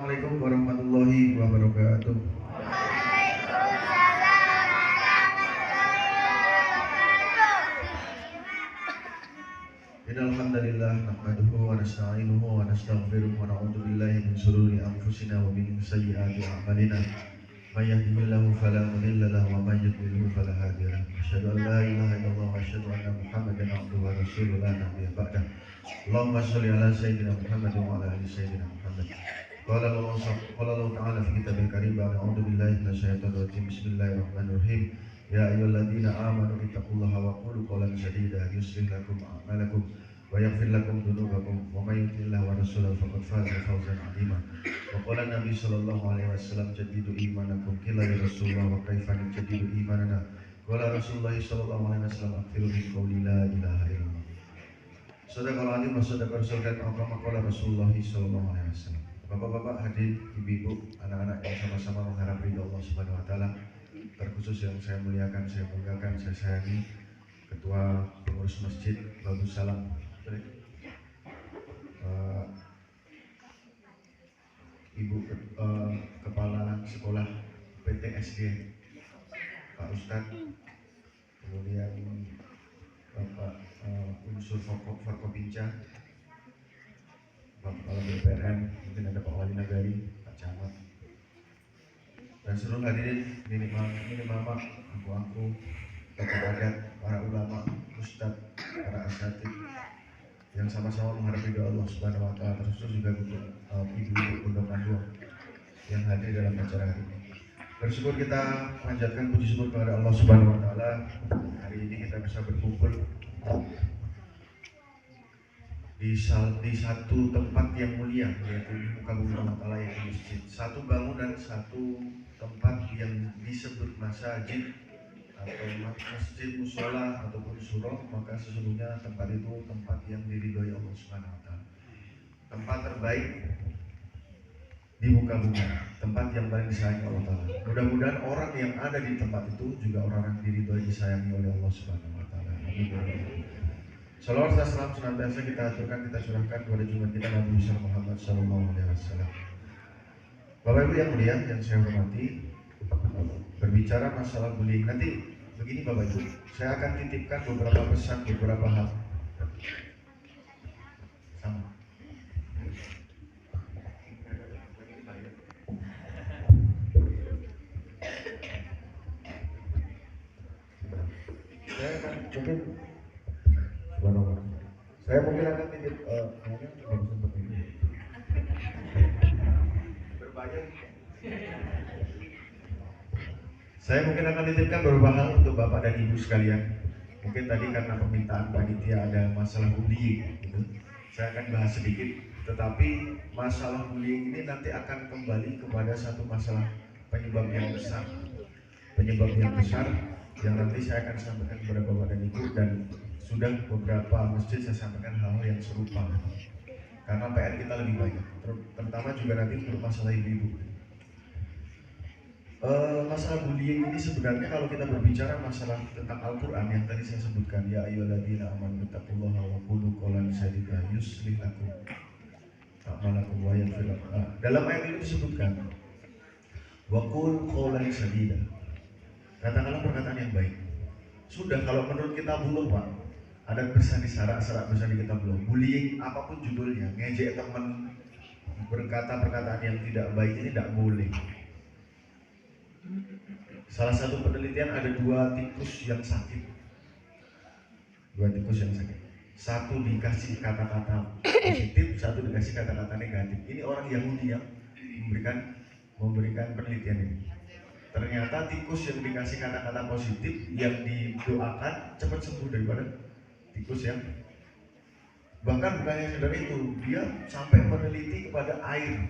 Assalamualaikum warahmatullahi wabarakatuh. Innal hamdalillah nahmaduhu wa nasta'inuhu wa nastaghfiruh wa na'udzu billahi min shururi anfusina wa min sayyiati a'malina. May yahdihillahu fala mudilla lahu wa may yudlil fala hadiya lahu. Asyhadu an la ilaha illallah wa asyhadu anna Muhammadan abduhu wa rasuluhu la nabiyya ba'dah. Allahumma shalli ala sayyidina Muhammad wa ala ali sayyidina Muhammad. Qala Allah ta'ala fi kitabil karim a'udzu billahi minasyaitonir rajim. Bismillahirrahmanirrahim. Ya ayyuhalladzina amanu ittaqullaha wa qulu qawlan sadida yuslih lakum a'malakum wa yaghfir lakum dhunubakum wa may yuti'illah wa rasulahu faqad faza fawzan 'azima. Wa qala Nabi sallallahu alaihi wasallam jadidu imanakum qila ya Rasulullah wa kaifa nujaddidu imanana? Qala Rasulullah sallallahu alaihi wasallam akthiru min qawli la ilaha illallah. Sadaqal azim wa sadaqar rasulullah wa qala Rasulullah sallallahu alaihi wasallam. Bapak-bapak, hadirin, ibu-ibu, anak-anak yang sama-sama mengharap ridha Allah Subhanahu wa taala. Terkhusus yang saya muliakan, saya banggakan, saya sayangi Ketua Pengurus Masjid Bagus Salam, Ibu Kepala Sekolah PTSD Pak Ustadz, kemudian Bapak Unsur Forkopinca, Pak Kepala BPRN, mungkin ada Pak Wali Nagari, Pak Camat, dan seluruh hadirin, ini mama, aku, tokoh adat, para ulama, ustadz, para asatid yang sama-sama mengharap ridha Allah Subhanahu wa taala, terus juga untuk ibu-ibu Pondok Panduang yang hadir dalam acara hari ini. Bersyukur kita panjatkan puji syukur kepada Allah Subhanahu wa taala, hari ini kita bisa berkumpul di satu tempat yang mulia, yaitu di muka bumi Allah Ta'ala, yaitu masjid. Satu bangunan, satu tempat yang disebut masjid atau masjid musola ataupun surau, maka sesungguhnya tempat itu tempat yang diridhoi Allah Subhanahu wa taala. Tempat terbaik di muka bumi, tempat yang paling disayangi Allah Ta'ala. Mudah-mudahan orang yang ada di tempat itu juga orang yang diridhoi, disayangi oleh Allah Subhanahu wa taala. Amin. Salawat dan salam senantiasa kita aturkan, kita curahkan kepada junjungan kita Nabi Muhammad SAW. Bapak Ibu yang mulia, yang saya hormati, berbicara masalah bullying. Nanti begini Bapak Ibu, saya akan titipkan beberapa pesan, beberapa hal. Sama. Saya mungkin akan titip seperti ini. Berbayar. Saya mungkin akan titipkan beberapa hal untuk Bapak dan Ibu sekalian. Mungkin tadi karena permintaan panitia ada masalah bullying, gitu. Saya akan bahas sedikit. Tetapi masalah bullying ini nanti akan kembali kepada satu masalah penyebab yang besar. Penyebab yang besar yang nanti saya akan sampaikan kepada Bapak dan Ibu, dan sudah beberapa masjid saya sampaikan hal-hal yang serupa. Karena PR kita lebih banyak, terutama juga nanti untuk masalah ibu-ibu. Masalah bullying ini sebenarnya kalau kita berbicara masalah tentang Al-Quran yang tadi saya sebutkan, ya ayyuhalladzina amanu taqullaha wa qulu qawlan sadida yuslih lakum a'malakum wa yaghfir lakum. Dalam ayat ini disebutkan wa qul qawlan sadida, katakanlah perkataan yang baik. Sudah, kalau menurut kita belum, Pak, ada pesan di serak pesan di kita belum. Bullying apapun judulnya, ngejek teman, berkata perkataan yang tidak baik ini tidak boleh. Salah satu penelitian ada 2 tikus yang sakit. 2 tikus yang sakit. Satu dikasih kata-kata positif, satu dikasih kata-kata negatif. Ini orang Yahudi yang memberikan penelitian ini. Ternyata tikus yang dikasih kata-kata positif, yang didoakan cepat sembuh daripada tikus yang bahkan bukan yang sekedar itu, dia sampai meneliti kepada air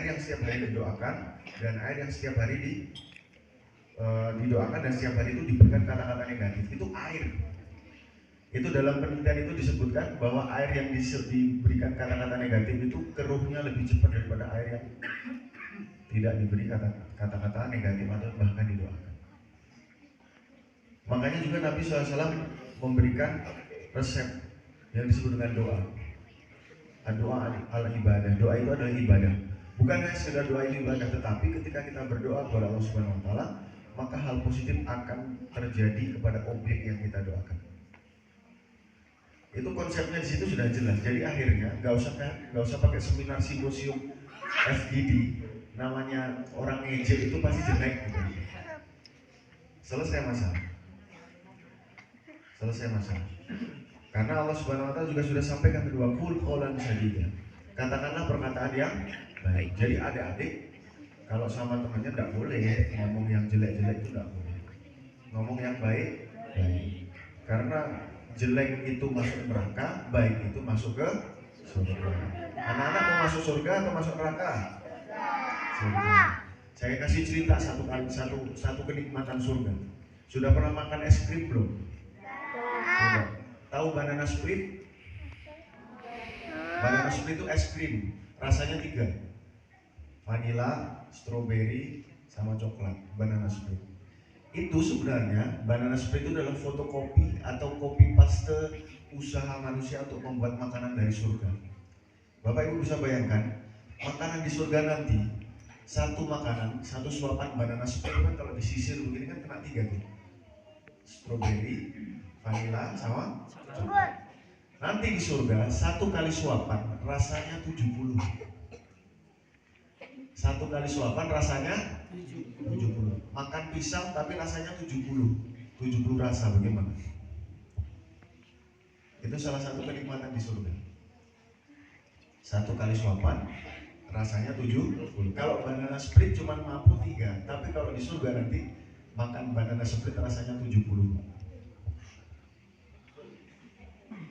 yang setiap hari didoakan dan air yang setiap hari didoakan dan setiap hari itu diberikan kata-kata negatif. Itu air. Itu dalam penelitian itu disebutkan bahwa air yang diberikan kata-kata negatif itu keruhnya lebih cepat daripada air yang tidak diberi kata-kata negatif atau bahkan didoakan. Makanya juga Nabi SAW memberikan resep yang disebut dengan doa. Doa al ibadah. Doa itu adalah ibadah. Bukan Bukan hanya sekedar doa ini ibadah, tetapi ketika kita berdoa kepada Allah Subhanahu Wa Taala, maka hal positif akan terjadi kepada objek yang kita doakan. Itu konsepnya di situ sudah jelas. Jadi akhirnya nggak usah pakai seminar simposium FGD, namanya orang ngejek itu pasti jelek gitu. Selesai masalah. Karena Allah Subhanahu Wa Taala juga sudah sampaikan kedua, qul qaulan sadida. Katakanlah perkataan yang baik. Jadi adik-adik kalau sama temannya tidak boleh ngomong yang jelek-jelek, itu tidak boleh. Ngomong yang baik. Karena jelek itu masuk neraka, baik itu masuk ke surga. Anak-anak mau masuk surga atau masuk neraka? Surga. Saya kasih cerita satu kenikmatan surga. Sudah pernah makan es krim belum? Sudah. Tahu banana split? Banana split itu es krim, rasanya 3. Vanilla, strawberry, sama coklat. Banana split. Itu sebenarnya banana split itu adalah fotokopi atau copy paste usaha manusia untuk membuat makanan dari surga. Bapak Ibu bisa bayangkan, makanan di surga nanti, satu suapan banana split kan kalau disisir begini kan kena 3 tuh. Strawberry, vanilla, sama coklat. Nanti di surga, 1 kali suapan rasanya 70. 1 kali suapan rasanya 70. Makan pisang tapi rasanya 70 rasa, bagaimana? Itu salah satu kenikmatan di surga. 1 kali suapan rasanya 70. Kalau banana split cuma mampu 3, tapi kalau di surga nanti makan banana split rasanya 70.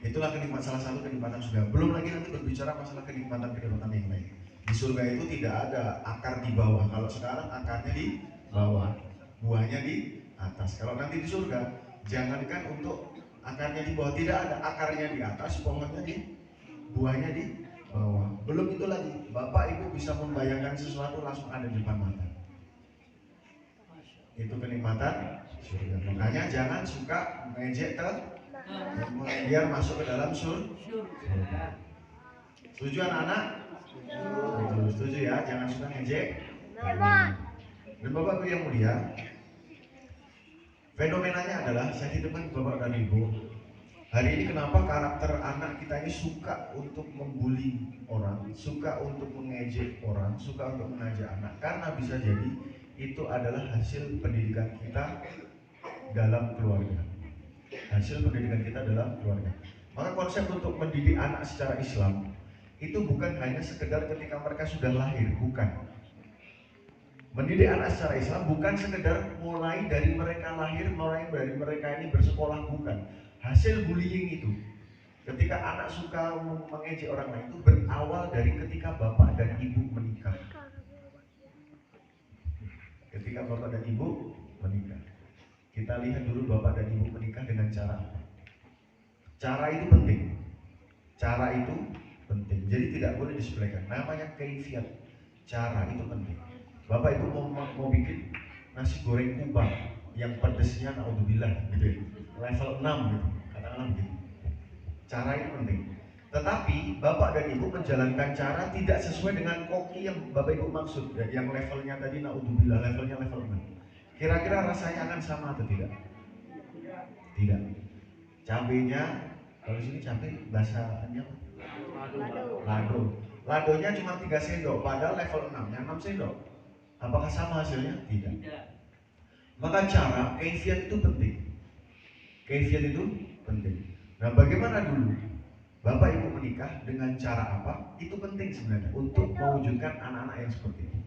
Itulah salah satu kenikmatan surga. Belum lagi nanti berbicara masalah kenikmatan yang lain. Di surga itu tidak ada akar di bawah. Kalau sekarang akarnya di bawah, buahnya di atas. Kalau nanti di surga, jangankan untuk akarnya di bawah, tidak ada, akarnya di atas, pohonnya di buahnya di bawah. Belum itu lagi, Bapak Ibu bisa membayangkan sesuatu langsung ada di depan mata. Itu kenikmatan surga. Makanya jangan suka mengejek biar masuk ke dalam surga. Setuju anak-anak? Setuju ya, jangan suka ngejek. Dan Bapak Ibu yang mulia, fenomenanya adalah saya titipkan Bapak dan Ibu, hari ini kenapa karakter anak kita ini suka untuk membuli orang, suka untuk mengejek orang, suka untuk mengajak anak, karena bisa jadi itu adalah hasil pendidikan kita dalam keluarga. Maka konsep untuk mendidik anak secara Islam itu bukan hanya sekedar ketika mereka sudah lahir, bukan. Mendidik anak secara Islam bukan sekedar mulai dari mereka lahir, mulai dari mereka ini bersekolah, bukan. Hasil bullying itu, ketika anak suka mengejek orang lain, itu berawal dari ketika bapak dan ibu menikah. Kita lihat dulu bapak dan ibu menikah dengan cara apa? Cara itu penting. Jadi tidak boleh disepelekan. Namanya kaifiat. Cara itu penting. Bapak ibu mau bikin nasi goreng kubang yang pedesnya naudzubillah gitu ya. Level 6 gitu. Katakanlah begitu. Cara itu penting. Tetapi bapak dan ibu menjalankan cara tidak sesuai dengan koki yang bapak ibu maksud, yang levelnya tadi naudzubillah, levelnya level 6. Kira-kira rasanya akan sama atau tidak? Tidak. Cabenya, kalau sini cabai bahasanya lado. Ladonya cuma 3 sendok, padahal level 6-nya 6 sendok. Apakah sama hasilnya? Tidak. Maka cara, kaifiat itu penting. Nah, bagaimana dulu Bapak Ibu menikah dengan cara apa? Itu penting sebenarnya untuk mewujudkan anak-anak yang seperti itu.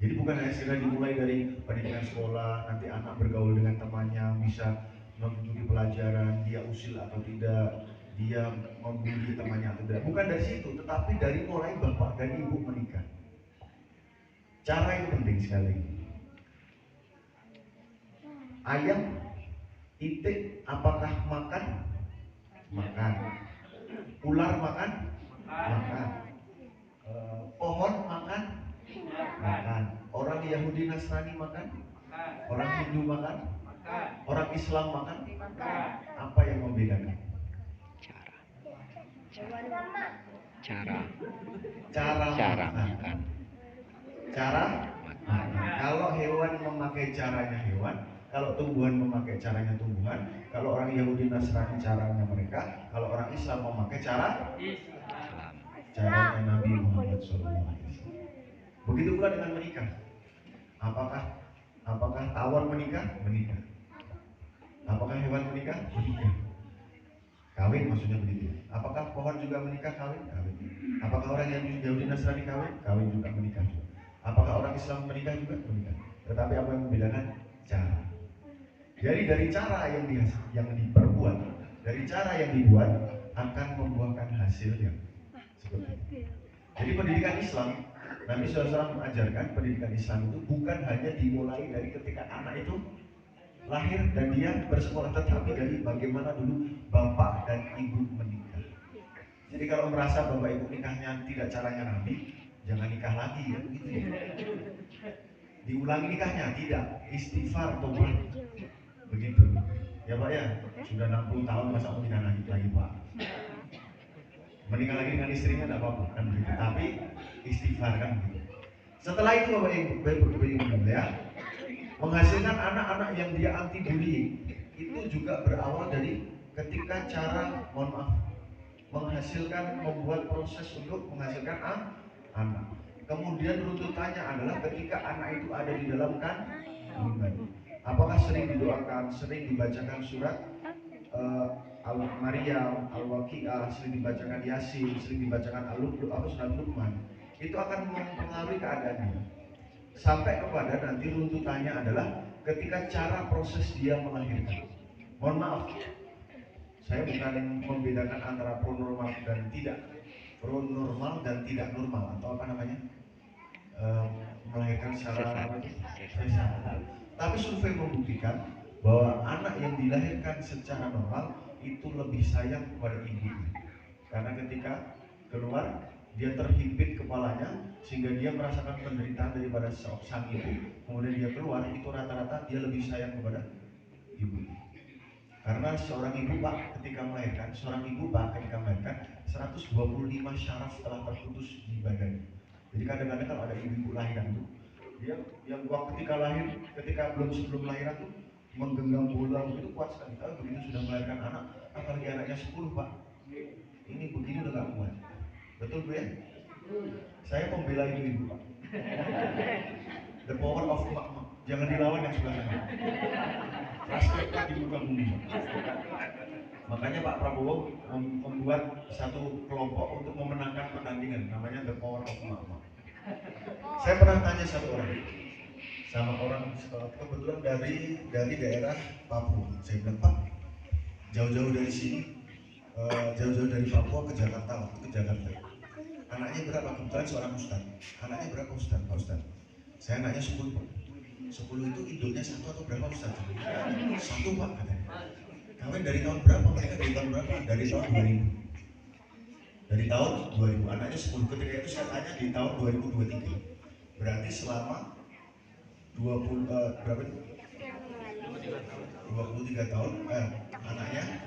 Jadi bukan hanya sekedar dimulai dari pendidikan sekolah, nanti anak bergaul dengan temannya, bisa mengikuti pelajaran, dia usil atau tidak, dia membuli temannya atau tidak. Bukan dari situ, tetapi dari mulai bapak dan ibu menikah. Cara itu penting sekali. Ayam, itik, apakah makan? Makan. Ular makan? Makan. Pohon makan? Makan. Orang Yahudi Nasrani makan? Orang Hindu makan? Orang Islam makan? Apa yang membedakan? Cara makan. cara makan. Kalau hewan memakai caranya hewan, kalau tumbuhan memakai caranya tumbuhan, kalau orang Yahudi Nasrani caranya mereka, kalau orang Islam memakai caranya Nabi Muhammad SAW. Begitu pula dengan menikah. Apakah tawon menikah? Menikah. Apakah hewan menikah? Menikah. Kawin maksudnya begitu. Apakah pohon juga menikah? Kawin? Kawin. Apakah orang yang Yahudi Nasrani kawin? Kawin juga menikah. Apakah orang Islam menikah juga? Menikah. Tetapi apa yang membedakan? Cara. Jadi dari cara yang diperbuat, dari cara yang dibuat akan membuahkan hasil yang seperti itu. Jadi pendidikan Islam, Nabi SAW mengajarkan pendidikan Islam itu bukan hanya dimulai dari ketika anak itu lahir dan dia bersekolah, tetapi dari bagaimana dulu bapak dan ibu menikah. Jadi kalau merasa bapak ibu nikahnya tidak caranya Nabi, jangan nikah lagi ya, begitu ya. Diulangi nikahnya, tidak, istighfar, tobat, begitu. Ya Pak ya, sudah 60 tahun masa mau nikah lagi Pak. Menikah lagi dengan istrinya tidak apa-apa kan begitu, tapi istighfar kan begitu. Setelah itu Bapak Ibu ya, menghasilkan anak-anak yang dia anti bullying itu juga berawal dari ketika cara membuat proses untuk menghasilkan anak. Kemudian runtutannya adalah ketika anak itu ada di dalam kandungan. Apakah sering didoakan, sering dibacakan surat Al-Maryam, Al-Waqi'ah, sering dibacakan Yasin, sering dibacakan surat Luqman, itu akan mempengaruhi keadaannya. Sampai kepada nanti runtutannya adalah ketika cara proses dia melahirkan. Mohon maaf, saya bukan membedakan antara pronormal dan tidak normal atau apa namanya, melahirkan secara sesar. Tapi survei membuktikan bahwa anak yang dilahirkan secara normal itu lebih sayang kepada ibunya, karena ketika keluar dia terhimpit kepalanya sehingga dia merasakan penderitaan daripada sang ibu. Kemudian dia keluar, itu rata-rata dia lebih sayang kepada ibu. Karena seorang ibu ketika melahirkan 125 syaraf telah terputus di badannya. Jadi kadang-kadang kalau ada ibu-ibu lahiran tuh, dia yang ketika lahir, sebelum lahiran tuh menggenggam bola begitu kuat sekali. Kalau begitu sudah melahirkan anak, apalagi anaknya 10 Pak, ini begini udah gak kuat. Betul Bu ya? Saya membela ibu-ibu Pak. The power of emak-emak. Jangan dilawan yang sebelah sana. Rasakan di muka bumi. Makanya Pak Prabowo membuat satu kelompok untuk memenangkan pertandingan, namanya The Power of emak-emak. Saya pernah tanya satu orang sama orang kebetulan dari daerah Papua. Saya bilang, Pak, jauh-jauh dari sini, jauh-jauh dari Papua ke Jakarta, anaknya berapa? Kebetulan seorang ustaz. Anaknya berapa Ustaz? Pak Ustaz, saya anaknya 10 Pak. 10 itu induknya 1 atau berapa Ustaz? 1 Pak katanya. Kawin dari tahun berapa? Mereka dari tahun berapa? Dari tahun 2000. Dari tahun 2000, anaknya 10. Ketika itu saya tanya di tahun 2023. Berarti selama 23 tahun, anaknya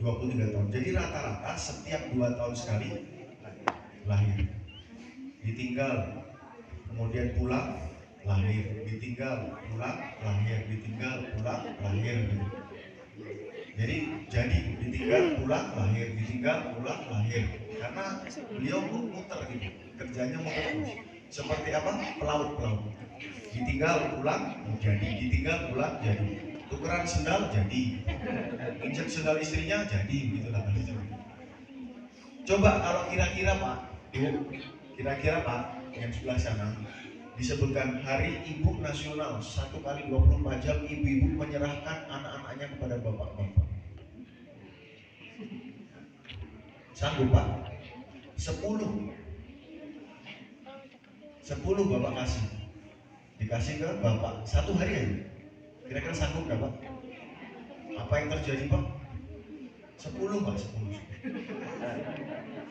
23 tahun. Jadi rata-rata setiap 2 tahun sekali lahir, ditinggal, kemudian pulang, lahir, ditinggal, pulang, lahir, ditinggal, pulang, lahir gitu. Jadi ditinggal, pulang, lahir, ditinggal, pulang, lahir. Karena beliau muter gitu, kerjanya muter terus. Seperti apa? Pelaut. Ditinggal, pulang, jadi. Ditinggal, pulang, jadi. Tukeran sendal, jadi. Injek sendal istrinya, jadi. Gitu lah. Coba kalau kira-kira Pak, yang sebelah sana disebutkan Hari Ibu Nasional, 1 kali 24 jam ibu-ibu menyerahkan anak-anaknya kepada bapak-bapak. Sanggup Pak? 10 bapak dikasih ke bapak 1 hari aja. Kira-kira sanggup nggak Pak? Apa yang terjadi Pak? 10 Pak, 10.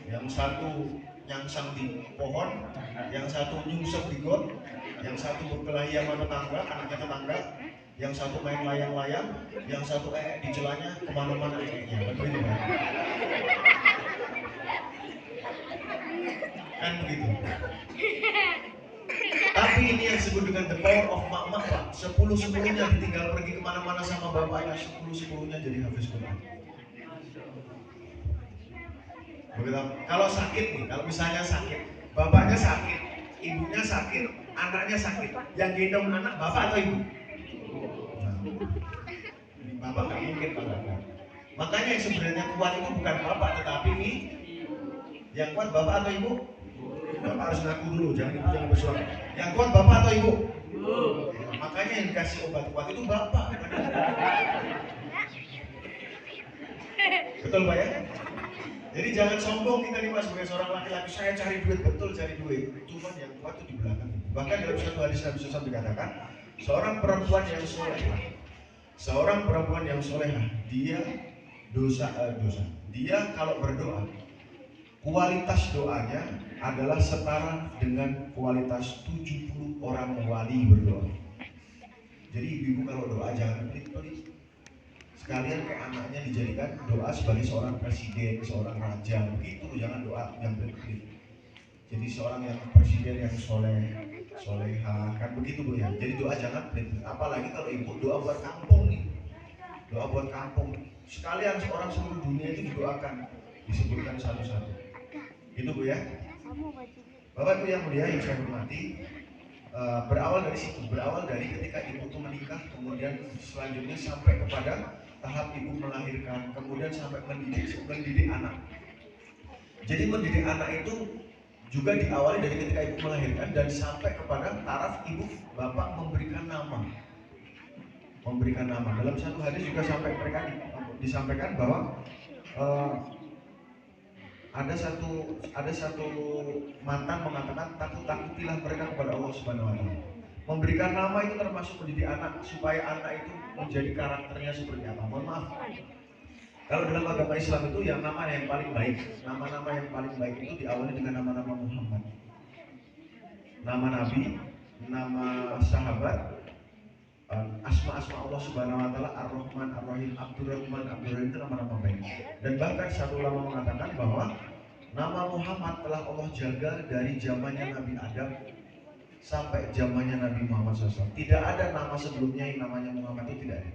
Yang satu nyangsang di pohon, yang satu nyungsep di got, yang satu berkelahi sama tetangga, anaknya tetangga, yang satu main layang-layang, yang satu di celanya kemana-mana begitu kan begitu. ini yang disebut dengan the power of mak-mak Pak. 10-10-nya ditinggal pergi kemana-mana sama bapaknya, 10-10-nya jadi hafiz Quran. Begitu. Kalau sakit nih, kalau misalnya sakit, bapaknya sakit, ibunya sakit, anaknya sakit, yang gendong anak bapak atau ibu? Nah, bapak nggak mungkin Pak. Makanya yang sebenarnya kuat itu bukan bapak, tetapi ini yang kuat bapak atau ibu? Bapak harus ngaku dulu, jangan bersuara. Yang kuat bapak atau ibu? Makanya yang dikasih obat kuat itu bapak. Betul Pak ya? Jadi jangan sombong kita nih Pak sebagai seorang laki-laki, saya cari duit, betul cari duit. Cuman yang kuat itu di belakang. Bahkan dalam satu hadis Nabi SAW dikatakan, seorang perempuan yang solehah, dia dia kalau berdoa, kualitas doanya adalah setara dengan kualitas 70 orang wali berdoa. Jadi ibu-ibu kalau doa jangan pelit-pelit. Sekalian kayak anaknya dijadikan doa sebagai seorang presiden, seorang raja, begitu. Jangan doa yang pelit-pelit. Jadi seorang yang presiden yang soleha, kan begitu Bu ya. Jadi doa jangan pelit-pelit. Apalagi kalau ibu doa buat kampung nih. Doa buat kampung. Sekalian seorang seluruh dunia itu didoakan, disebutkan satu-satu. Itu Bu ya. Bapak Ibu yang mulia yang saya hormati, berawal dari situ, berawal dari ketika ibu itu menikah, kemudian selanjutnya sampai kepada tahap ibu melahirkan, kemudian sampai mendidik anak. Jadi mendidik anak itu juga diawali dari ketika ibu melahirkan dan sampai kepada taraf ibu bapak memberikan nama. Dalam satu hadis juga sampai mereka disampaikan bahwa ada satu mantan mengatakan takutilah mereka kepada Allah Subhanahu wa taala. Memberikan nama itu termasuk mendidik anak supaya anak itu menjadi karakternya seperti apa. Mohon maaf. Kalau dalam agama Islam itu yang nama yang paling baik, nama-nama yang paling baik itu diawali dengan nama-nama Muhammad. Nama Nabi, nama sahabat, asma-asma Allah Subhanahu wa taala, Ar-Rahman, Ar-Rahim, Abdurrahman, Abdurrahim itu nama-nama baik. Dan bahkan satu ulama mengatakan bahwa nama Muhammad telah Allah jaga dari zamannya Nabi Adam sampai zamannya Nabi Muhammad SAW. Tidak ada nama sebelumnya yang namanya Muhammad, itu tidak ada.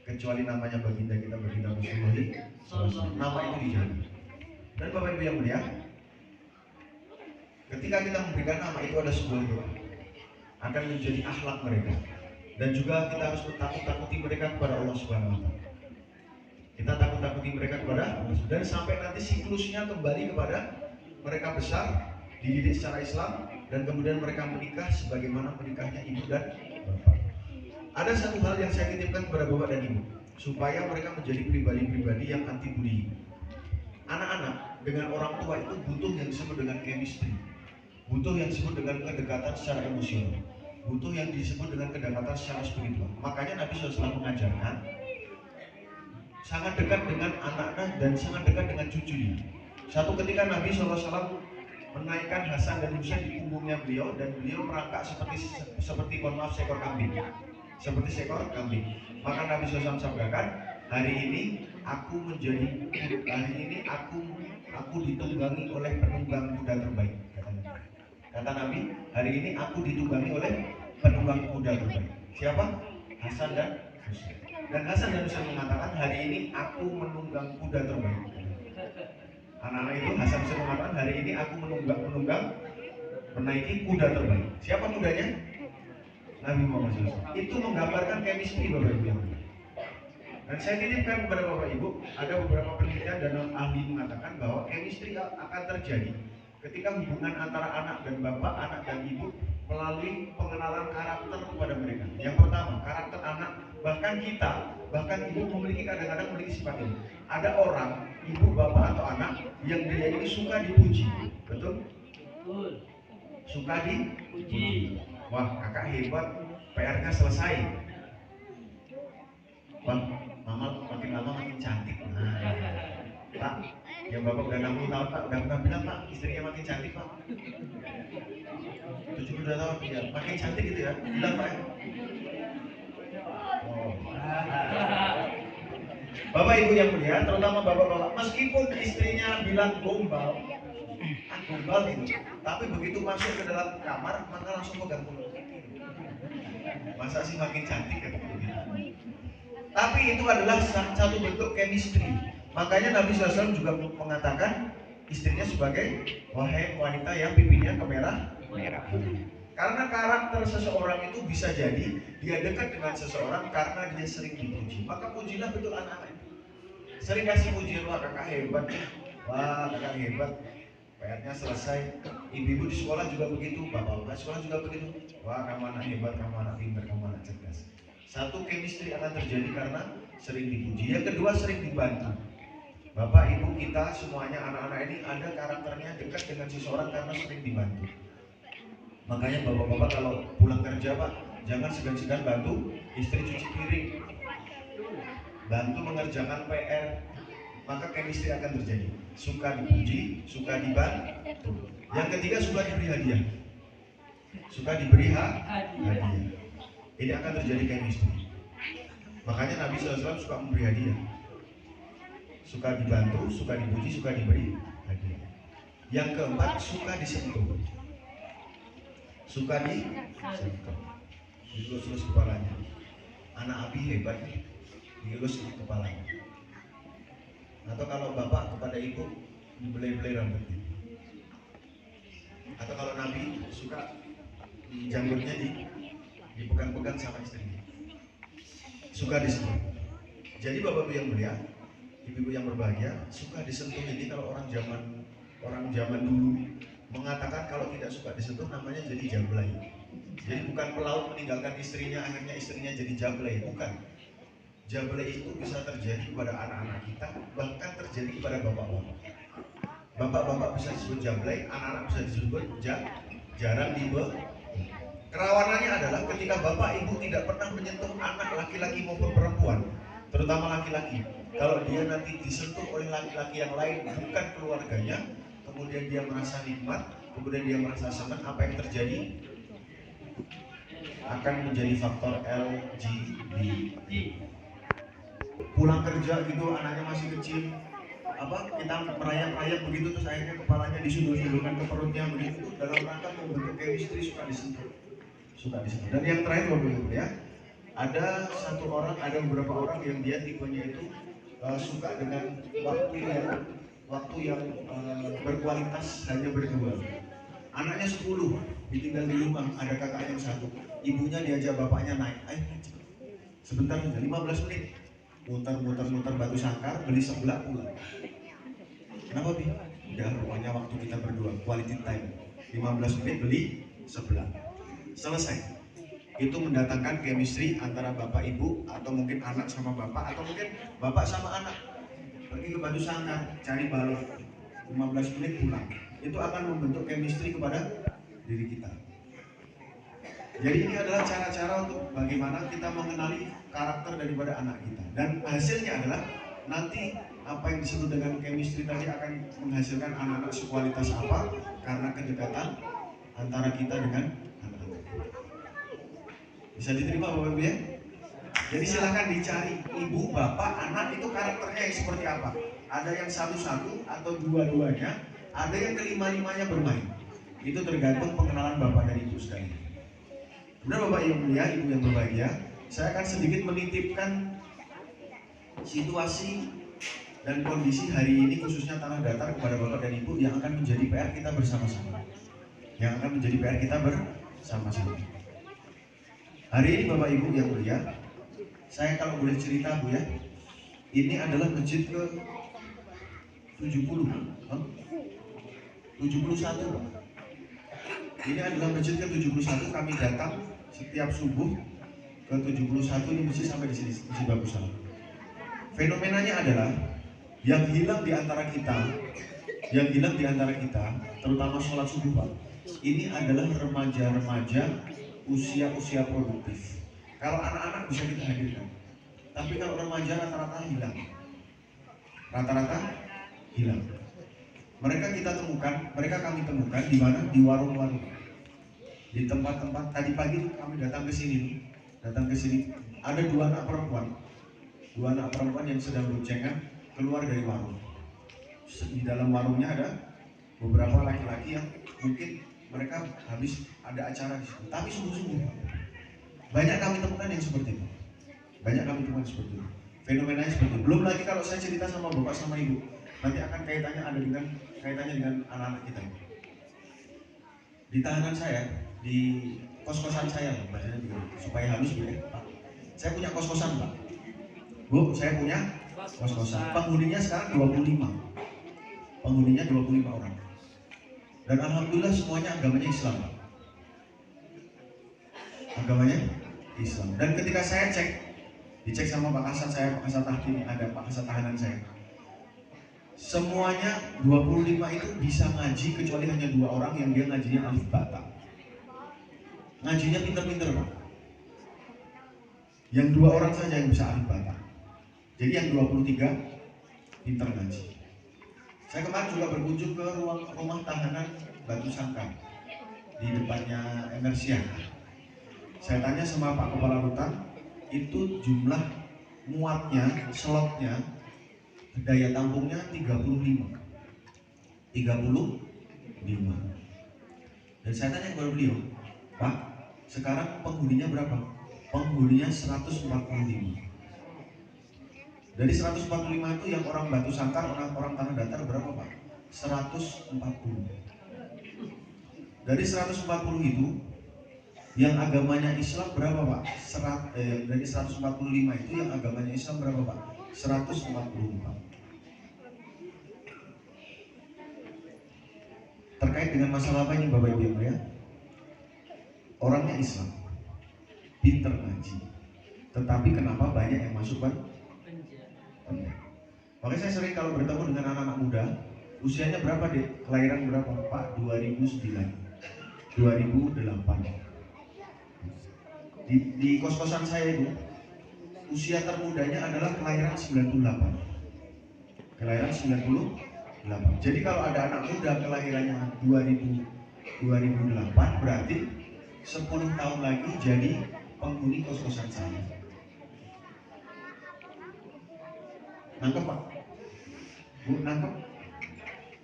Kecuali namanya baginda kita, baginda Rasulullah SAW. Nama itu dijaga. Dan Bapak Ibu yang mulia, ketika kita memberikan nama itu ada sebuah doa, akan menjadi akhlak mereka. Dan juga kita harus takut-takuti mereka kepada Allah Subhanahu wa taala. Kita takut-takuti mereka kepada Allah, dan sampai nanti siklusnya kembali kepada mereka besar, dididik secara Islam, dan kemudian mereka menikah sebagaimana menikahnya ibu dan bapak. Ada satu hal yang saya titipkan kepada bapak dan ibu, supaya mereka menjadi pribadi-pribadi yang anti bullying. Anak-anak dengan orang tua itu butuh yang disebut dengan chemistry, butuh yang disebut dengan kedekatan secara emosional, butuh yang disebut dengan kedekatan secara spiritual. Makanya Nabi SAW mengajarkan sangat dekat dengan anaknya dan sangat dekat dengan cucunya. Satu ketika Nabi SAW menaikkan Hasan dan Husain di punggungnya beliau, dan beliau merangkak seperti mohon maaf seekor kambing, seperti seekor kambing. Maka Nabi SAW sabdakan, hari ini aku ditunggangi oleh penunggang kuda terbaik. Kata Nabi, hari ini aku ditunggangi oleh penunggang kuda terbaik. Siapa? Hasan dan Husain. Dan Hasan dan Husain mengatakan, hari ini aku menunggang kuda terbaik. Anak-anak itu Hasan Husain mengatakan, hari ini aku menunggang menaiki kuda terbaik. Siapa kudanya? Nabi Muhammad SAW. Itu menggambarkan chemistry Bapak Ibu yang mulia. Dan saya titipkan kepada Bapak Ibu, ada beberapa penelitian dan ahli mengatakan bahwa chemistry akan terjadi ketika hubungan antara anak dan bapak, anak dan ibu melalui pengenalan karakter kepada mereka. Yang pertama, karakter anak, bahkan ibu kadang-kadang memiliki sifat ini. Ada orang, ibu, bapak atau anak yang dia ini suka dipuji, betul? Suka dipuji. Wah, kakak hebat, PR-nya selesai. Wah, mama makin lama makin cantik. Nah, Pak, yang bapak udah 60 tahun Pak, udah pernah bilang Pak, istrinya makin cantik Pak. 72 tahun, ya, makin cantik gitu ya, bilang Pak ya. Oh. Bapak Ibu yang mulia, terutama bapak-bapak, meskipun istrinya bilang gombal gitu, tapi begitu masuk ke dalam kamar, maka langsung pegang mulut. Masa sih makin cantik kan? Tapi itu adalah satu bentuk chemistry. Makanya Nabi SAW juga mengatakan istrinya sebagai wahai wanita yang pipinya kemerah. Karena karakter seseorang itu bisa jadi dia dekat dengan seseorang karena dia sering dipuji. Maka pujilah betul anak-anak itu. Sering kasih pujian, wah kakak hebat, wah kakak hebat. PR-nya selesai. Ibu-ibu di sekolah juga begitu, bapak-bapak di sekolah juga begitu. Wah kamu anak hebat, kamu anak pintar, kamu anak cerdas. Satu, chemistry akan terjadi karena sering dipuji. Yang kedua, sering dibantu. Bapak ibu kita semuanya anak-anak ini ada karakternya dekat dengan seseorang karena sering dibantu. Makanya bapak-bapak kalau pulang kerja pak, jangan segan-segan bantu istri cuci piring, bantu mengerjakan PR, maka chemistry akan terjadi. Suka dipuji, suka dibantu. Yang ketiga, suka diberi hadiah. Suka diberi hadiah. Ini akan terjadi chemistry. Makanya Nabi SAW suka memberi hadiah. Suka dibantu, suka dipuji, suka diberi hadiah. Yang keempat, suka disentuh. Suka disentuh. Dilus-lus kepalanya. Anak Abi hebat nih. Dilus kepalanya. Atau kalau bapak kepada ibu dibelai-belai rambutnya. Atau kalau Nabi suka di janggutnya dipegang-pegang sama istrinya. Suka disentuh. Jadi bapak-bapak yang mulia, ibu-ibu yang berbahagia, suka disentuh ini kalau orang zaman dulu mengatakan kalau tidak suka disentuh namanya jadi jablay. Jadi bukan pelaut meninggalkan istrinya akhirnya istrinya jadi jablay, bukan. Jablay itu bisa terjadi kepada anak-anak kita, bahkan terjadi kepada bapak-bapak. Bapak-bapak bisa disebut jablay, anak-anak bisa disebut jarang dibe. Kerawanannya adalah ketika bapak ibu tidak pernah menyentuh anak laki-laki maupun perempuan, terutama laki-laki. Kalau dia nanti disentuh oleh laki-laki yang lain bukan keluarganya, kemudian dia merasa nikmat, kemudian dia merasa senang, apa yang terjadi? Akan menjadi faktor LGBT. Pulang kerja gitu, anaknya masih kecil, kita merayap-rayap begitu, terus akhirnya kepalanya disundul-sundulkan ke perutnya begitu, dalam rangka membentuk chemistry, suka disentuh. Dan yang terakhir Bapak Ibu ya, ada beberapa orang yang dia tipenya itu suka dengan waktu yang berkualitas hanya berdua. Anaknya 10 ditinggal di rumah, ada kakak yang 1, ibunya diajak bapaknya naik, ayo sebentar saja 15 menit, muter batu sangkar, beli sebelah pulang. Kenapa Bi? Udah pokoknya waktu kita berdua, quality time, 15 menit beli sebelah. Selesai. Itu mendatangkan chemistry antara bapak ibu atau mungkin anak sama bapak atau mungkin bapak sama anak. Pergi ke batu sangkar, cari balon, 15 menit pulang. Itu akan membentuk chemistry kepada diri kita. Jadi ini adalah cara-cara untuk bagaimana kita mengenali karakter daripada anak kita. Dan hasilnya adalah nanti apa yang disebut dengan chemistry tadi akan menghasilkan anak-anak sekualitas apa karena kedekatan antara kita dengan anak-anak. Bisa diterima Bapak Ibu ya? Jadi silahkan dicari ibu, bapak, anak itu karakternya yang seperti apa. Ada yang satu-satu atau dua-duanya, ada yang kelima-limanya bermain. Itu tergantung pengenalan bapak dan ibu sekalian. Kemudian Bapak yang mulia, ibu yang berbahagia, saya akan sedikit menitipkan situasi dan kondisi hari ini khususnya tanah datar kepada bapak dan ibu yang akan menjadi PR kita bersama-sama. Hari ini Bapak Ibu yang mulia, saya kalau boleh cerita Bu ya, ini adalah masjid ke 71. Ini adalah masjid ke 71, kami datang setiap subuh ke 71, ini masjid sampai di sini, masjid bagus banget. Fenomenanya adalah yang hilang di antara kita, terutama sholat subuh Pak, ini adalah remaja-remaja usia produktif. Kalau anak-anak bisa kita hadirkan, tapi kalau remaja rata-rata hilang. Mereka kami temukan di mana? Di warung-warung, di tempat-tempat. Tadi pagi kami datang ke sini, ada dua anak perempuan yang sedang boncengan keluar dari warung. Di dalam warungnya ada beberapa laki-laki yang mungkin mereka habis ada acara di situ, tapi sungguh-sungguh Banyak kami temukan yang seperti itu. Banyak kami temukan seperti itu. Fenomenanya seperti itu. Belum lagi kalau saya cerita sama bapak sama ibu, nanti akan kaitannya dengan anak-anak kita. Di tahanan saya, di kos-kosan saya, bahasanya begitu, supaya halus Bu ya, Pak. Saya punya kos-kosan, Pak. Bu, saya punya kos-kosan. Penghuninya sekarang 25. Penghuninya 25 orang. Dan alhamdulillah semuanya agamanya Islam, Pak. Agamanya Islam. Dan ketika saya dicek sama Pak Kasat saya, Pak Kasat Tahkim, ada Pak Kasat tahanan saya. Semuanya 25 itu bisa ngaji kecuali hanya 2 orang yang dia ngajinya alif bata. Ngajinya pinter-pinter, Pak. Yang 2 orang saja yang bisa alif bata. Jadi yang 23 pinter ngaji. Saya kemarin juga berkunjung ke rumah tahanan Batu Sangkar di depannya Emersian. Saya tanya sama Pak Kepala Rutan, itu jumlah muatnya, slotnya, daya tampungnya 35. Dan saya tanya kepada beliau, Pak, sekarang penghuninya berapa? Penghuninya 145. Dari 145 itu yang orang Batu Sangkar, orang tanah datar berapa, Pak? 140. Dari 140 itu yang agamanya Islam berapa, Pak? Dari 145 itu yang agamanya Islam berapa, Pak? 144. Terkait dengan masalah apa ini Bapak Ibu ya? Orangnya Islam, pinter ngaji, tetapi kenapa banyak yang masuk, Pak? Makanya saya sering kalau bertemu dengan anak-anak muda, usianya berapa deh? Kelahiran berapa, Pak? 2009, 2008. Di kos-kosan saya itu, usia termudanya adalah kelahiran 98. Kelahiran 98. Jadi kalau ada anak muda kelahirannya 2008, berarti 10 tahun lagi jadi penghuni kos-kosan saya. Nangkep, Pak? Bu, nangkep?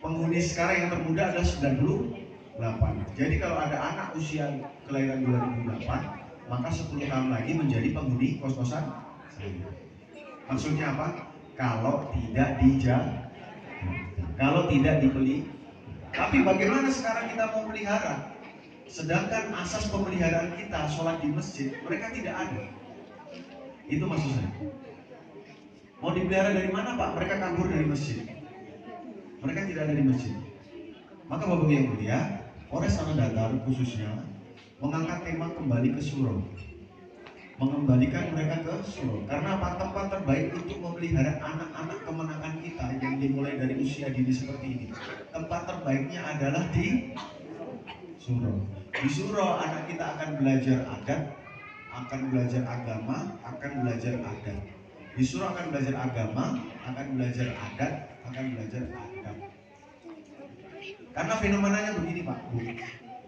Penghuni sekarang yang termuda adalah 98. Jadi kalau ada anak usia kelahiran 2008, maka 10 tahun lagi menjadi penghuni kos-kosan saya. Maksudnya apa? Kalau tidak dibeli. Tapi bagaimana sekarang kita mau melihara? Sedangkan asas pemeliharaan kita, sholat di masjid, mereka tidak ada. Itu maksud saya. Mau dipelihara dari mana, Pak? Mereka kabur dari masjid. Mereka tidak ada di masjid. Maka Bapak yang mulia, Polres Tanah Datar khususnya mengangkat tema kembali ke surau, mengembalikan mereka ke surau. Karena apa? Tempat terbaik untuk memelihara anak-anak kemenangan kita yang dimulai dari usia dini seperti ini. Tempat terbaiknya adalah di surau. Di surau anak kita akan belajar adat, akan belajar agama, akan belajar adat. Di surau akan belajar agama, akan belajar adat, akan belajar adab. Karena fenomenanya begini, Pak, Bu.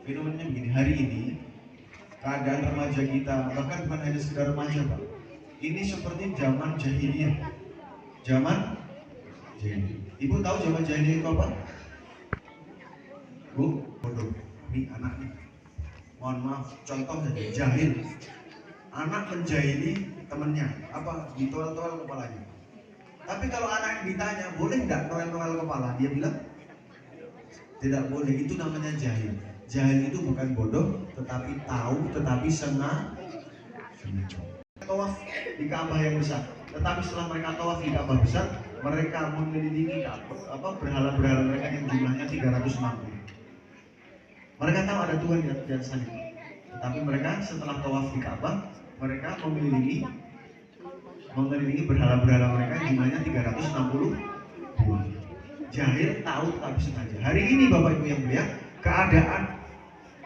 Fenomenanya begini, hari ini keadaan remaja kita, bahkan bukan hanya sekedar remaja, Pak. Ini seperti zaman jahiliyah. Zaman jahiliyah. Ibu tahu zaman jahiliyah itu apa? Bu, bodoh. Ini anak nih. Mohon maaf, contoh saja, jahil. Anak menjahili temennya, apa? Ditoel-toel kepalanya. Tapi kalau anak yang ditanya, boleh nggak noel-noel kepala? Dia bilang, tidak boleh. Itu namanya jahil. Jahil itu bukan bodoh, tetapi tahu, tetapi sengaja. Tawaf di Ka'bah yang besar. Tetapi setelah mereka tawaf di Ka'bah besar, mereka mengelilingi berhala-berhala mereka yang jumlahnya 360. Mereka tahu ada Tuhan di atas salib. Tetapi mereka setelah tawaf di Ka'bah, mereka mengelilingi berhala-berhala mereka yang jumlahnya 360. Jahil tahu tapi sengaja. Hari ini Bapak Ibu yang mulia, keadaan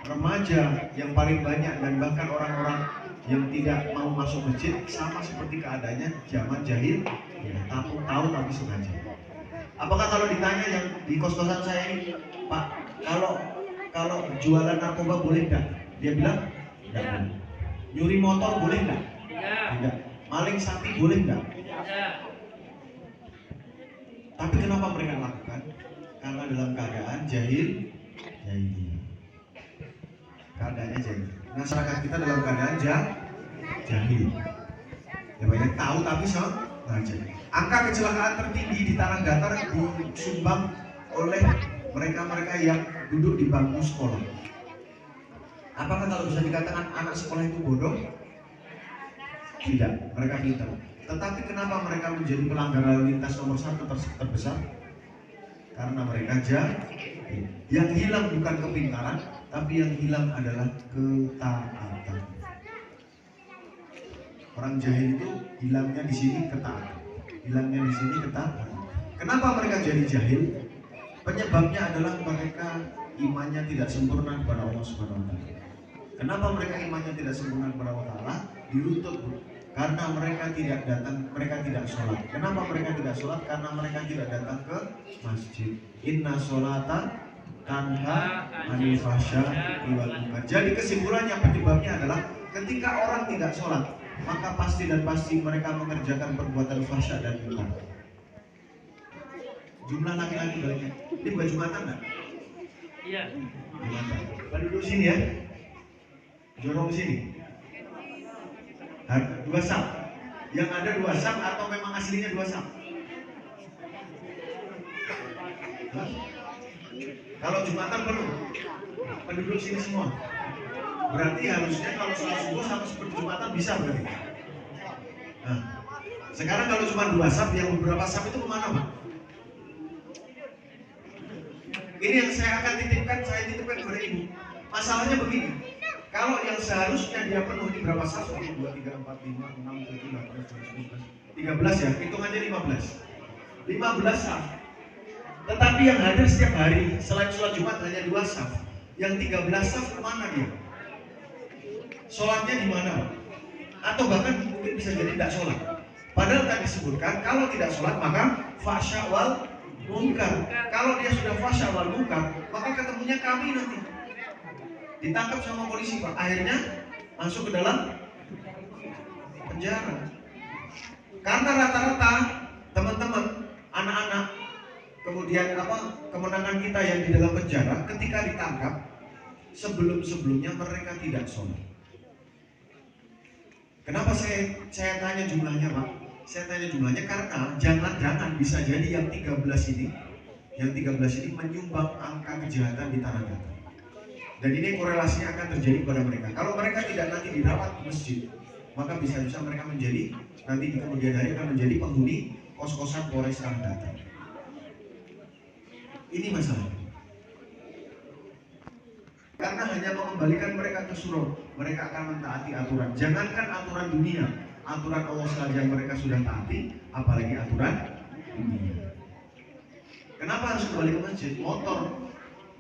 remaja yang paling banyak dan bahkan orang-orang yang tidak mau masuk masjid sama seperti keadaannya zaman jahil, ya, tahu tapi sengaja. Apakah kalau ditanya yang di kos-kosan saya ini, Pak, kalau jualan narkoba boleh nggak? Dia bilang tidak boleh. Nyuri motor boleh nggak? Tidak. Maling sapi boleh nggak? Tapi kenapa mereka lakukan? Karena dalam keadaan jahiliyah. Keadaannya jahil. Masyarakat kita dalam keadaan jahil. Ya banyak tahu tapi sengaja. Angka kecelakaan tertinggi di tanah datar disumbang oleh mereka-mereka yang duduk di bangku sekolah. Apakah kalau bisa dikatakan anak sekolah itu bodoh? Tidak, mereka pintar. Tetapi kenapa mereka menjadi pelanggar lalu lintas nomor 1 terbesar? Karena mereka jahil. Yang hilang bukan kepintaran, tapi yang hilang adalah ketaatan. Orang jahil itu hilangnya di sini ketaatan. Hilangnya di sini ketaatan. Kenapa mereka jadi jahil? Penyebabnya adalah mereka imannya tidak sempurna kepada Allah Subhanahu wa taala. Kenapa mereka imannya tidak sempurna kepada Allah Taala? Diruntut, karena mereka tidak datang, mereka tidak sholat. Kenapa mereka tidak sholat? Karena mereka tidak datang ke masjid. Inna sholata tanha anil fahsya'i wal munkar. Jadi kesimpulannya, penyebabnya adalah ketika orang tidak sholat, maka pasti dan pasti mereka mengerjakan perbuatan fahsya dan munkar. Jumlah laki-laki banyak. Ini bukan Jumatan enggak? Iya. Jumatan. Pak duduk sini ya. Jorong sini. 2 saf. Yang ada 2 saf atau memang aslinya 2 saf? Kalau Jumatan penuh. Penduduk sini semua. Berarti harusnya kalau sholat subuh sama seperti Jumatan bisa berarti. Nah, sekarang kalau cuma 2 saf, yang beberapa saf itu kemana Pak? Ini yang saya akan titipkan kepada ibu. Masalahnya begini. Kalau yang seharusnya dia penuh di berapa saf? 1, 2, 3, 4, 5, 6, 7, 8, 9, 10, 13 ya, hitung aja 15 saf. Tetapi yang hadir setiap hari selain sholat Jumat hanya 2 saf. Yang 13 saf kemana dia? Sholatnya di mana? Atau bahkan mungkin bisa jadi tidak sholat. Padahal tadi disebutkan kalau tidak sholat maka fahsya wal munkar. Kalau dia sudah fahsya wal munkar, maka ketemunya kami nanti. Ditangkap sama polisi Pak, akhirnya masuk ke dalam penjara. Karena rata-rata teman-teman, anak-anak, kemudian kemenangan kita yang di dalam penjara ketika ditangkap, sebelum-sebelumnya mereka tidak sholat. Kenapa saya tanya jumlahnya Pak? Saya tanya jumlahnya karena jangan-jangan bisa jadi yang 13 ini menyumbang angka kejahatan di tanah datar. Dan ini korelasinya akan terjadi pada mereka. Kalau mereka tidak nanti dirawat di masjid, maka bisa-bisa mereka menjadi nanti di kemudian hari akan menjadi penghuni kos-kosan Polres Tanah Datar. Ini masalahnya. Karena hanya mengembalikan mereka ke surau, mereka akan mentaati aturan. Jangankan aturan dunia, aturan Allah saja mereka sudah taati, apalagi aturan dunia. Kenapa harus kembali ke masjid? Motor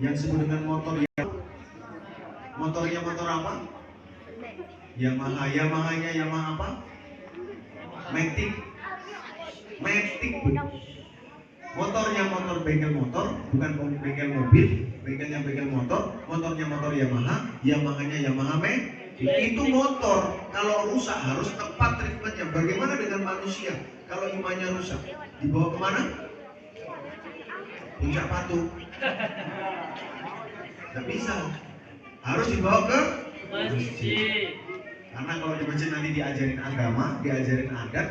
yang disebut dengan motornya motor apa? Yamaha-nya Yamaha apa? Matic. Motornya motor bengkel motor, bukan bengkel mobil, bengkelnya bengkel motor, motornya motor Yamaha-nya Yamaha Matic. Itu motor, kalau rusak harus tepat treatmentnya. Bagaimana dengan manusia? Kalau imannya rusak, dibawa kemana? Puncak Patu. Tidak bisa. Harus dibawa ke masjid. Karena kalau di masjid nanti diajarin agama, diajarin adat,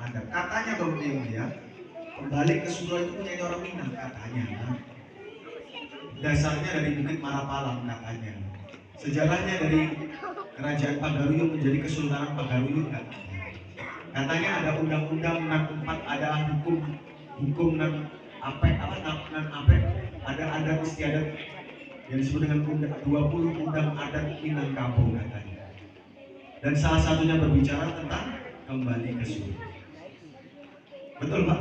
Katanya Bapak ya, kembali ke surau itu punya orang Minang katanya. Dasarnya dari Bukit Marapalang katanya. Sejarahnya dari Kerajaan Pagaruyung menjadi Kesultanan Pagaruyung katanya ada undang-undang 64, ada hukum nan ada adat istiadat yang disebut dengan 20 undang adat Minangkabau katanya. Dan salah satunya berbicara tentang kembali ke surau. Betul Pak?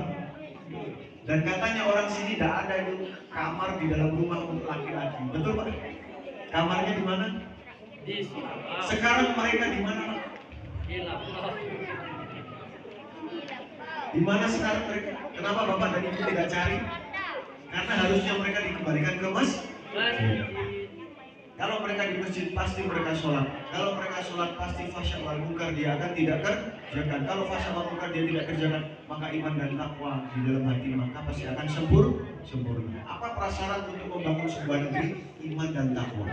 Dan katanya orang sini tidak ada kamar di dalam rumah untuk laki-laki. Betul Pak? Kamarnya di mana? Sekarang mereka di mana Pak? Di mana sekarang mereka? Kenapa Bapak dan Ibu tidak cari? Karena harusnya mereka dikembalikan ke masjid. Kalau mereka di masjid pasti mereka sholat. Kalau mereka sholat pasti fahsya wal munkar dia akan tidak kerjakan. Kalau fahsya wal munkar dia tidak kerjakan, maka iman dan takwa di dalam hati maka pasti akan sempurna. Apa prasyarat untuk membangun sebuah negeri? Iman dan takwa.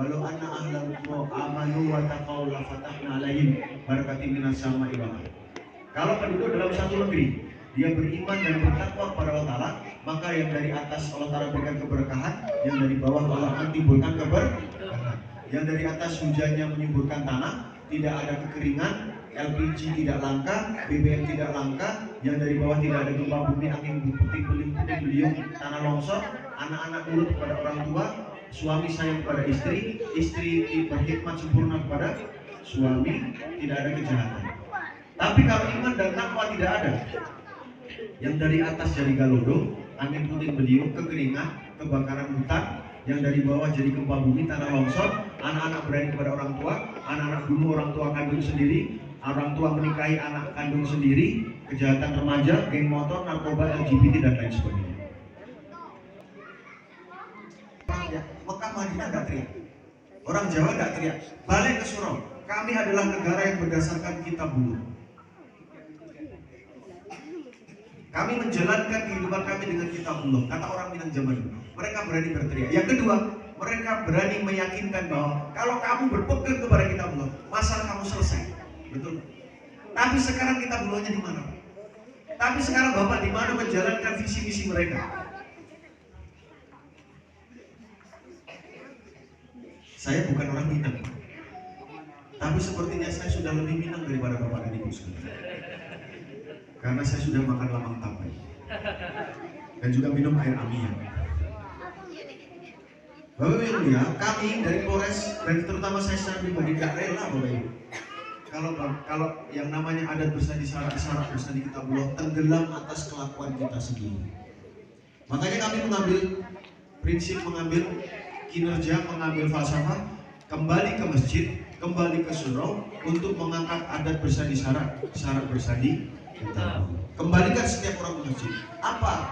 Walau anna ahlal amanu wa taqaw la fatahna 'alaihim barakatin minas sama'i wal ardh. Kalau penduduk dalam satu negeri dia beriman dan bertakwa kepada Allah Ta'ala, maka yang dari atas Allah Ta'ala berikan keberkahan, yang dari bawah Allah akan timbulkan keberkahan. Yang dari atas hujannya menyuburkan tanah, tidak ada kekeringan, LPG tidak langka, BBM tidak langka, yang dari bawah tidak ada gempa bumi, angin puting beliung, tanah longsor, anak-anak nurut kepada orang tua, suami sayang kepada istri, istri berkhidmat sempurna kepada suami, tidak ada kejahatan. Tapi kalau iman dan takwa tidak ada, yang dari atas jadi galodo, angin puting beliung, kekeringan, kebakaran hutan, yang dari bawah jadi gempa bumi, tanah longsor, anak-anak berani kepada orang tua, anak-anak bunuh orang tua kandung sendiri, orang tua menikahi anak kandung sendiri, kejahatan remaja, geng motor, narkoba, LGBT dan lain sebagainya. Ya, Mekah Madinah nggak teriak, orang Jawa nggak teriak, balik ke surau. Kami adalah negara yang berdasarkan kitabullah. Kami menjalankan kehidupan kami dengan kitabullah, kata orang Minang zaman dulu. Mereka berani berteriak. Yang kedua, mereka berani meyakinkan bahwa kalau kamu berpegang kepada kitabullah, masalah kamu selesai. Betul. Tapi sekarang kitabullahnya di mana? Tapi sekarang Bapak di mana menjalankan visi misi mereka? Saya bukan orang Minang, tapi sepertinya saya sudah lebih Minang daripada Bapak dan Ibu sekalian. Karena saya sudah makan lamang tapai dan juga minum air amian. Bapak Ibu ya, kami dari Polres dan terutama saya secara pribadi gak rela Bapak Ibu. Kalau yang namanya adat bersandi syarat bersandi kitabullah tenggelam atas kelakuan kita sendiri. Makanya kami mengambil prinsip, mengambil kinerja, mengambil falsafah, kembali ke masjid, kembali ke surau untuk mengangkat adat bersandi syarat bersandi. Kembalikan setiap orang ke masjid. Apa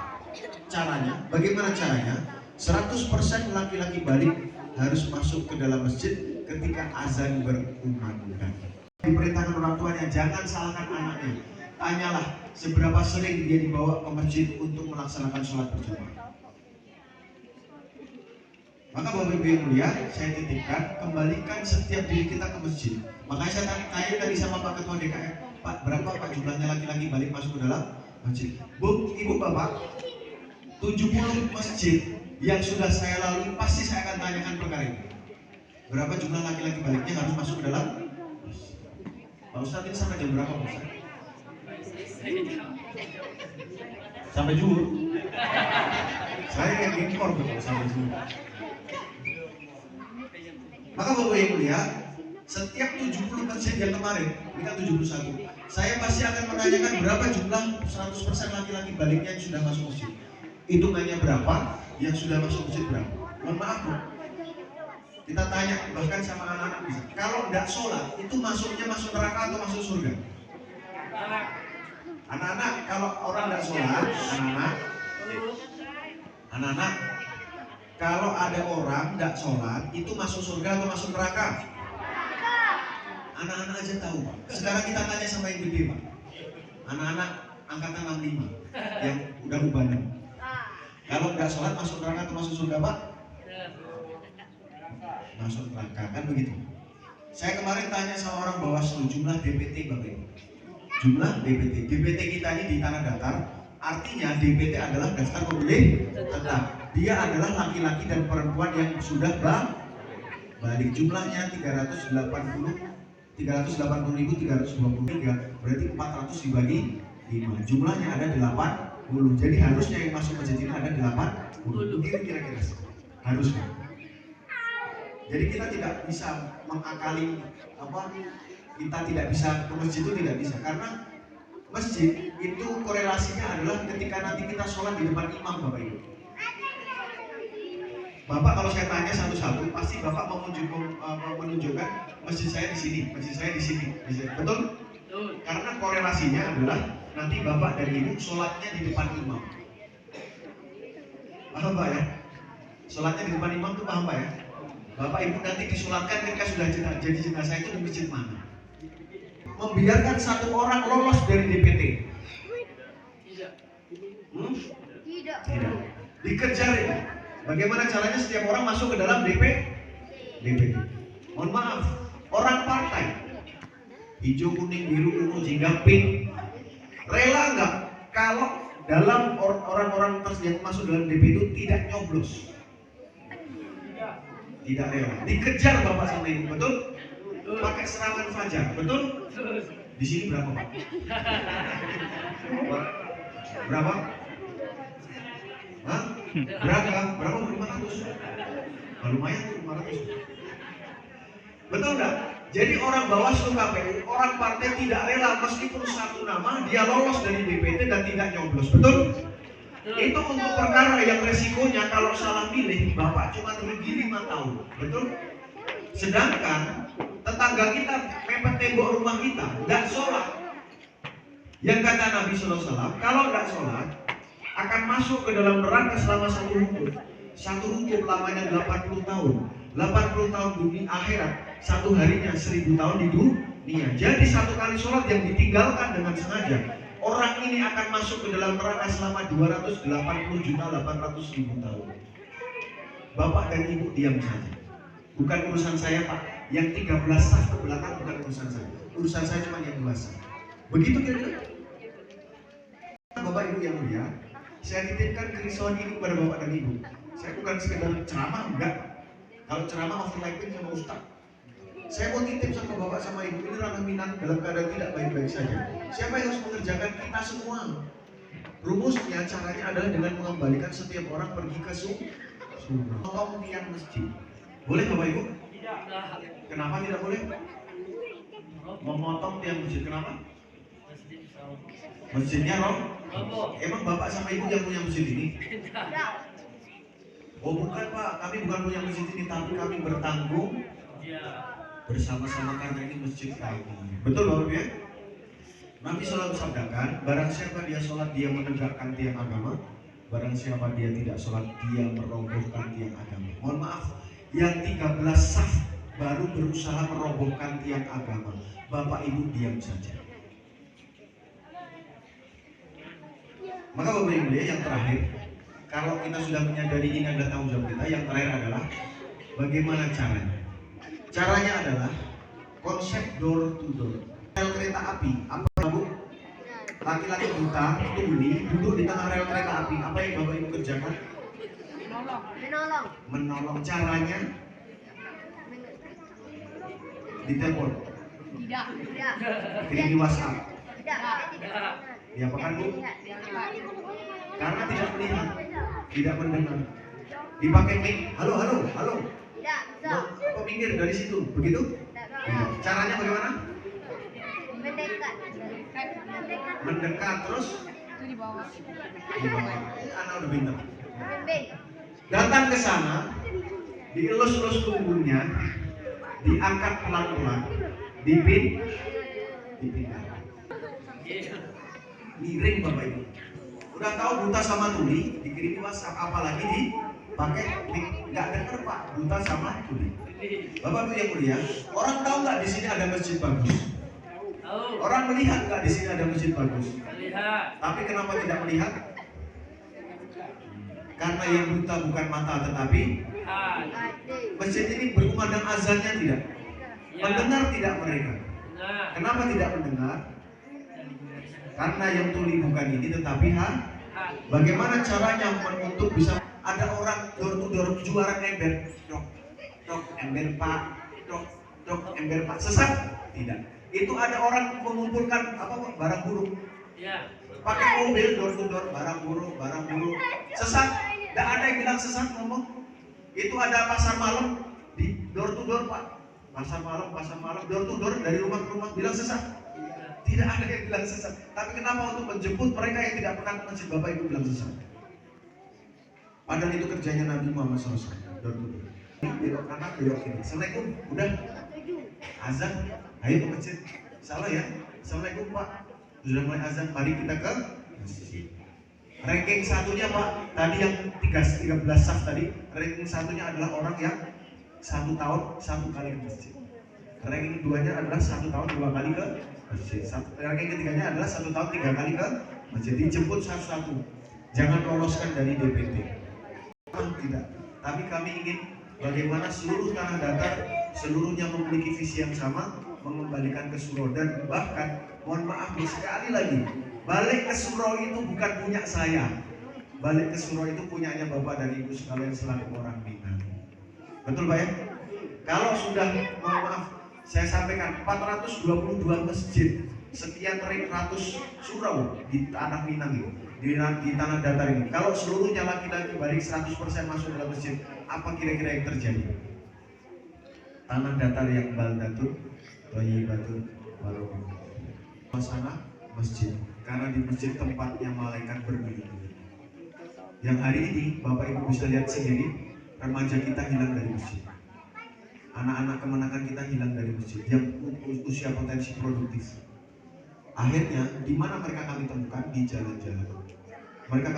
caranya? Bagaimana caranya? 100% laki-laki balik harus masuk ke dalam masjid ketika azan berkumandang. Diperintahkan orang tuanya, jangan salahkan anaknya. Tanyalah seberapa sering dia dibawa ke masjid untuk melaksanakan sholat berjamaah. Maka Bapak Ibu yang mulia, saya titipkan, kembalikan setiap diri kita ke masjid. Makanya saya tanya tadi sama Pak Ketua DKM, Pak, berapa Pak jumlahnya laki-laki balik masuk ke dalam masjid? Bu, Ibu, Bapak, 70 masjid yang sudah saya lalui pasti saya akan tanyakan perkara ini. Berapa jumlah laki-laki baliknya harus masuk ke dalam masjid? Pak Ustadz ini sampai jam berapa Pak Ustadz? Sampai zuhur. Saya yang impor tuh sampai zuhur. Maka Bapak Ibu mulia, setiap 70 masjid yang kemarin, ini kan 71, saya pasti akan menanyakan berapa jumlah 100% laki-laki baliknya yang sudah masuk masjid. Hitungannya berapa, yang sudah masuk masjid berapa. Mohon maaf Bu, kita tanya bahkan sama anak-anak bisa, kalau tidak sholat, itu masuknya masuk neraka atau masuk surga? Anak-anak, kalau orang tidak sholat, anak-anak, kalau ada orang tidak sholat, itu masuk surga atau masuk neraka? Anak-anak aja tahu Pak. Sekarang kita tanya sama yang gede Pak. Anak-anak angkatan 65 yang udah ubana. Kalau tidak sholat masuk neraka atau masuk surga Pak? Masuk neraka, kan begitu. Saya kemarin tanya sama orang Bawaslu jumlah DPT Bapak Ibu. Jumlah DPT kita ini di tanah datar, artinya DPT adalah daftar pemilih tetap. Dia adalah laki-laki dan perempuan yang sudah balik. Jumlahnya 380.323, berarti 400 dibagi 5. Jumlahnya ada 80. Jadi harusnya yang masuk masjid ini ada 80. Begitu kira-kira. Harusnya. Jadi kita tidak bisa mengakali kita tidak bisa ke masjid itu tidak bisa, karena masjid itu korelasinya adalah ketika nanti kita sholat di depan imam Bapak Ibu. Bapak kalau saya tanya satu-satu, pasti Bapak menunjukkan masjid saya di sini, masjid saya di sini. Betul? Karena korelasinya adalah nanti Bapak dari Ibu sholatnya di depan imam. Paham Pak ya? Sholatnya di depan imam itu paham Pak ya? Bapak Ibu nanti disolatkan ketika sudah jadi jenazah itu di masjid mana? Membiarkan satu orang lolos dari DPT? Tidak. Dikejar itu. Bagaimana caranya setiap orang masuk ke dalam DPT? Mohon maaf, orang partai, hijau, kuning, biru, ungu, jingga, pink, rela nggak kalau dalam orang-orang yang masuk dalam DP itu tidak nyoblos? Tidak rela. Dikejar bapak sama ibu, betul? Pakai serangan fajar, betul? Di sini berapa pak? Berapa? Hah? Berapa? 500? Nah, lumayan tuh 500. Betul nggak? Jadi orang Bawaslu KPU, orang partai tidak rela meskipun satu nama dia lolos dari DPT dan tidak nyoblos, betul? Itu untuk perkara yang resikonya kalau salah pilih bapak cuma rugi 5 tahun, betul? Sedangkan tetangga kita mepet tembok rumah kita nggak sholat, yang kata Nabi SAW, kalau nggak sholat akan masuk ke dalam neraka selama satu hukum. Satu hukum lamanya 80 tahun. 80 tahun dunia akhirat, satu harinya 1000 tahun di dunia. Jadi satu kali sholat yang ditinggalkan dengan sengaja, orang ini akan masuk ke dalam neraka selama 280.800.000 tahun. Bapak dan ibu diam saja. Bukan urusan saya pak. Yang 13 saf ke belakang bukan urusan saya. Urusan saya cuma yang 2 saf. Begitu kira-kira. Bapak ibu yang mulia, saya titipkan kerisauan ini kepada bapak dan ibu. Saya bukan sekedar ceramah, enggak. Kalau ceramah overlapping sama ustaz. Saya mau titip sama bapak sama ibu, ini ranah Minang dalam keadaan tidak baik-baik saja. Siapa yang harus mengerjakan? Kita semua. Rumusnya caranya adalah dengan mengembalikan setiap orang pergi ke surga. Tolong tiang masjid. Boleh bapak ibu? Tidak. Kenapa tidak boleh? Memotong tiang masjid, kenapa? Masjidnya roboh. Emang bapak sama ibu yang punya masjid ini? Oh bukan pak, kami bukan punya masjid ini, tapi kami bertanggung bersama-sama karena ini masjid kami. Betul bapak ya? Nabi selalu sabdakan, barang siapa dia sholat dia menegakkan tiang agama, barang siapa dia tidak sholat dia merobohkan tiang agama. Mohon maaf, yang 13 saf baru berusaha merobohkan tiang agama. Bapak ibu diam saja. Maka bapak ibu yang terakhir, kalau kita sudah menyadari ini adalah tanggung jawab kita, yang terakhir adalah bagaimana caranya? Caranya adalah konsep door to door. Rel kereta api, apa bu? Laki-laki buta, tuli, duduk di tengah rel kereta api. Apa yang bapak ibu kerjakan? Menolong. Caranya? Ditelepon? Tidak. Kirim di WhatsApp? Tidak. Diapakan bu? Karena tidak melihat, tidak mendengar. Dipakai mic, halo. Tidak. Apa minggir dari situ, begitu? Caranya bagaimana? Mendekat terus? Itu di bawah. Anak udah pintar. Datang ke sana, dielus-elus punggungnya, diangkat pelan-pelan, dipindah. Miring bapak ibu. Udah tahu buta sama tuli, dikirim WhatsApp, apalagi dipakai mic. Nggak dengar pak, buta sama tuli. Bapak ibu yang mulia, orang tahu nggak di sini ada masjid bagus? Orang melihat nggak di sini ada masjid bagus? Melihat. Tapi kenapa tidak melihat? Karena yang buta bukan mata tetapi masjid ini berkumandang azannya tidak? Mendengar tidak mereka? Kenapa tidak mendengar? Karena yang tuli bukan ini tetapi bagaimana caranya untuk bisa ada orang door to door juara ember, dok ember pak, dok ember pak, sesat? Tidak. Itu ada orang mengumpulkan barang buruk. Pakai mobil door to door, barang buruk, sesat? Tidak ada yang bilang sesat ngomong. Itu ada pasar malam di door to door pak, pasar malam door to door dari rumah ke rumah, bilang sesat? Tidak ada yang bilang sesat. Tapi kenapa untuk menjemput mereka yang tidak pernah ke masjid bapak ibu bilang sesat? Padahal itu kerjanya Nabi Muhammad SAW. Door to door. Belok kanan, belok kiri. Assalamualaikum, udah azan, ayo ke masjid. Salah ya, assalamualaikum pak, sudah mulai azan, mari kita ke masjid. Ranking satunya pak, tadi yang 13 saf tadi, ranking satunya adalah orang yang 1 tahun 1 kali ke masjid. Ranking keduanya adalah 1 tahun 2 kali ke masjid. Ranking ketiganya adalah 1 tahun 3 kali ke masjid. Dijemput satu-satu. Jangan loloskan dari DPT. Tidak. Tapi kami ingin bagaimana seluruh tanah datar seluruhnya memiliki visi yang sama, mengembalikan ke surau. Dan bahkan, mohon maaf sekali lagi, balik ke surau itu bukan punya saya. Balik ke surau itu punyanya Bapak dan Ibu sekalian selaku orang Minang. Betul Pak ya? Kalau sudah, mohon maaf, saya sampaikan 422 masjid, sekian ratus surau di tanah Minang itu, di tanah datar ini. Kalau seluruhnya laki-laki balik 100% masuk dalam masjid, apa kira-kira yang terjadi? Tanah datar yang baldatun, thayyibatun, warahmatullahi wabarakatuh. Suasana masjid, karena di masjid tempatnya malaikat bermimpi. Yang hari ini Bapak Ibu bisa lihat sendiri, remaja kita hilang dari masjid, anak-anak kemenangan kita hilang dari masjid yang usia potensi produktif. Akhirnya di mana mereka kami temukan? Di jalan-jalan. Mereka